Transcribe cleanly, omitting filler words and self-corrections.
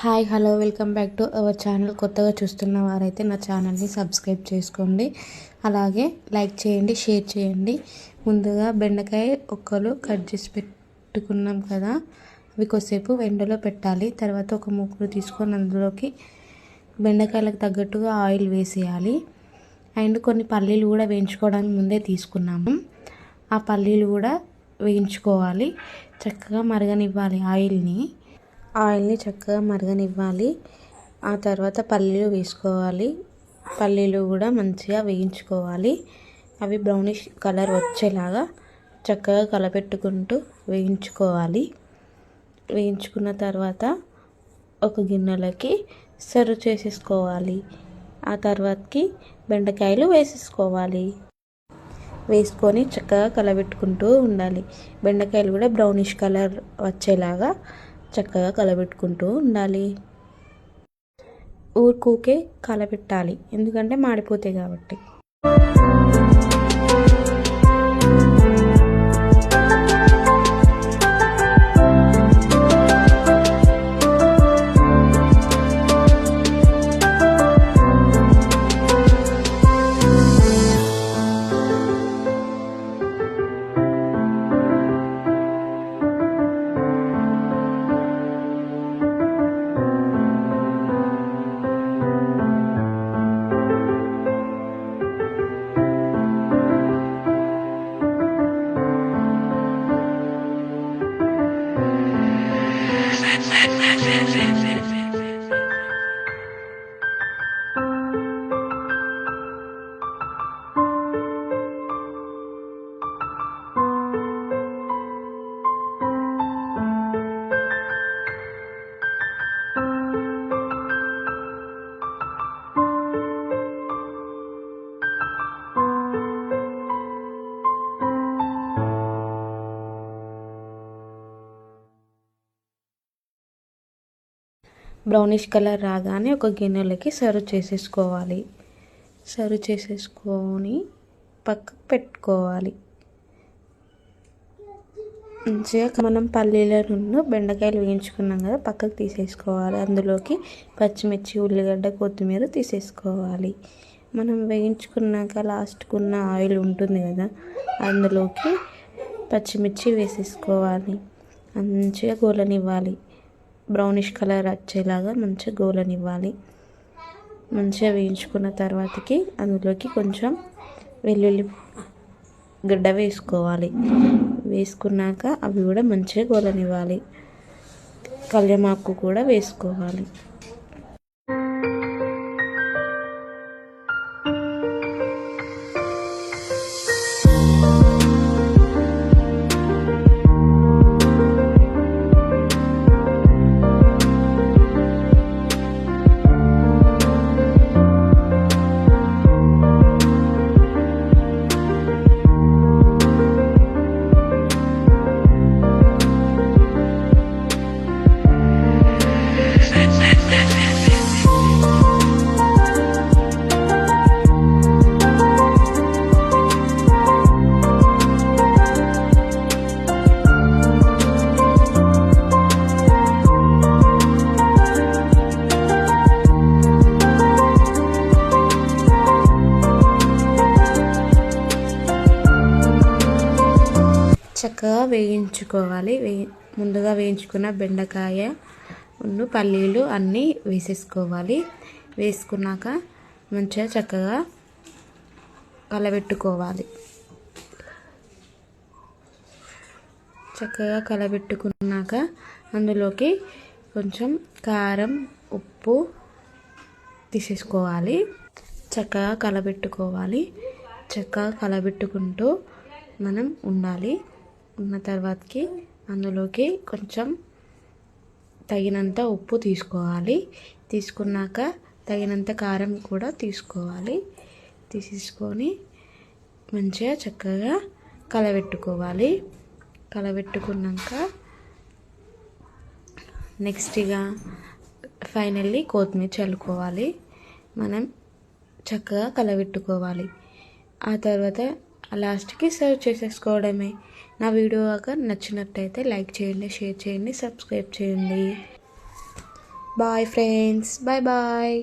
Hi hello welcome back to our channel. కొత్తగా చూస్తున్న వారైతే నా ఛానల్ని సబ్స్క్రైబ్ చేసుకోండి, అలాగే లైక్ చేయండి, షేర్ చేయండి. ముందుగా బెండకాయ ఒక్కలు కట్ చేసి పెట్టుకున్నాం కదా, అవి కొద్దిసేపు ఎండలో పెట్టాలి. తర్వాత ఒక మూకుడు తీసుకొని అందులోకి బెండకాయలకు తగ్గట్టుగా ఆయిల్ వేసేయాలి. అండ్ కొన్ని పల్లీలు కూడా వేయించుకోవడానికి ముందే తీసుకున్నాము. ఆ పల్లీలు కూడా వేయించుకోవాలి, చక్కగా మరగనివ్వాలి. ఆయిల్ని చక్కగా మరగనివ్వాలి. ఆ తర్వాత పల్లీలు వేసుకోవాలి. పల్లీలు కూడా మంచిగా వేయించుకోవాలి. అవి బ్రౌనిష్ కలర్ వచ్చేలాగా చక్కగా కలపెట్టుకుంటూ వేయించుకోవాలి. వేయించుకున్న తర్వాత ఒక గిన్నెలోకి సర్వ్ చేసేసుకోవాలి. ఆ తర్వాతకి బెండకాయలు వేసేసుకోవాలి. వేసుకొని చక్కగా కలబెట్టుకుంటూ ఉండాలి. బెండకాయలు కూడా బ్రౌనిష్ కలర్ వచ్చేలాగా చక్కగా కలబెట్టుకుంటూ ఉండాలి. ఊరికూకే కలబెట్టాలి, ఎందుకంటే మాడిపోతాయి కాబట్టి. బ్రౌనిష్ కలర్ రాగానే ఒక గిన్నెలోకి సర్వ్ చేసేసుకోవాలి. సర్వ్ చేసేసుకొని పక్కకు పెట్టుకోవాలి. మంచిగా మనం పల్లీలను బెండకాయలు వేయించుకున్నాం కదా, పక్కకు తీసేసుకోవాలి. అందులోకి పచ్చిమిర్చి, ఉల్లిగడ్డ, కొత్తిమీర తీసేసుకోవాలి. మనం వేయించుకున్నాక లాస్ట్కున్న ఆయిల్ ఉంటుంది కదా, అందులోకి పచ్చిమిర్చి వేసేసుకోవాలి. మంచిగా గోలనివ్వాలి. బ్రౌనిష్ కలర్ వచ్చేలాగా మంచిగా గోలనివ్వాలి. మంచిగా వేయించుకున్న తర్వాతకి అందులోకి కొంచెం వెల్లుల్లి గడ్డ వేసుకోవాలి. వేసుకున్నాక అవి కూడా మంచిగా గోలనివ్వాలి. కళ్యామాకు కూడా వేసుకోవాలి. చక్కగా వేయించుకోవాలి. ముందుగా వేయించుకున్న బెండకాయ పల్లీలు అన్నీ వేసేసుకోవాలి. వేసుకున్నాక మంచిగా చక్కగా కలబెట్టుకోవాలి. చక్కగా కలబెట్టుకున్నాక అందులోకి కొంచెం కారం, ఉప్పు తీసేసుకోవాలి. చక్కగా కలబెట్టుకోవాలి. చక్కగా కలబెట్టుకుంటూ మనం ఉండాలి. ఉన్న తర్వాతకి అందులోకి కొంచెం తగినంత ఉప్పు తీసుకోవాలి. తీసుకున్నాక తగినంత కారం కూడా తీసుకోవాలి. తీసేసుకొని మంచిగా చక్కగా కలబెట్టుకోవాలి. కలబెట్టుకున్నాక నెక్స్ట్గా ఫైనల్లీ కొత్తిమీర చల్లుకోవాలి. మనం చక్కగా కలబెట్టుకోవాలి. ఆ తర్వాత లాస్ట్కి సర్వ్ చేసేసుకోవడమే. నా వీడియో నచ్చినట్టయితే లైక్ చేయండి, షేర్ చేయండి, సబ్స్క్రైబ్ చేయండి. Bye friends, bye bye.